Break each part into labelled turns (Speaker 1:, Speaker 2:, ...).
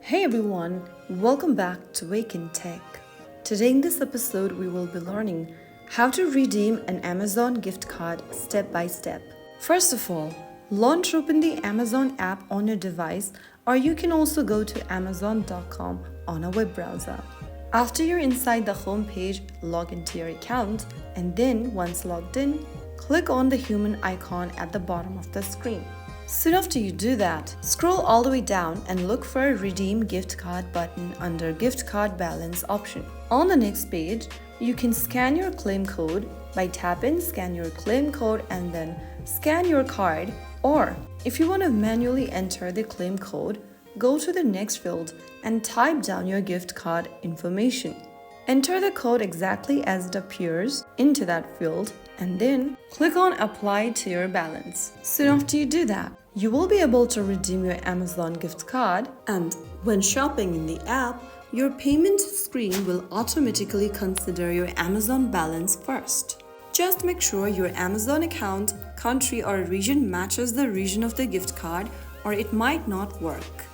Speaker 1: Hey everyone, welcome back to Wake&Tech. Today in this episode, we will be learning how to redeem an Amazon gift card step by step. First of all, launch open the Amazon app on your device, or you can also go to amazon.com on a web browser. After you're inside the home page, log into your account, and then once logged in, click on the human icon at the bottom of the screen. Soon after you do that, scroll all the way down and look for a Redeem Gift Card button under Gift Card Balance option. On the next page, you can scan your claim code by tapping Scan Your Claim Code and then scan your card, or if you want to manually enter the claim code, go to the next field and type down your gift card information. Enter the code exactly as it appears into that field and then click on Apply to your balance. Soon after you do that, you will be able to redeem your Amazon gift card, and when shopping in the app, your payment screen will automatically consider your Amazon balance first. Just make sure your Amazon account, country or region matches the region of the gift card, or it might not work.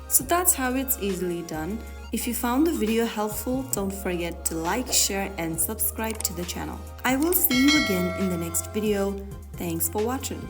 Speaker 1: So that's how it's easily done. If you found the video helpful, don't forget to like, share and subscribe to the channel. I will see you again in the next video. Thanks for watching.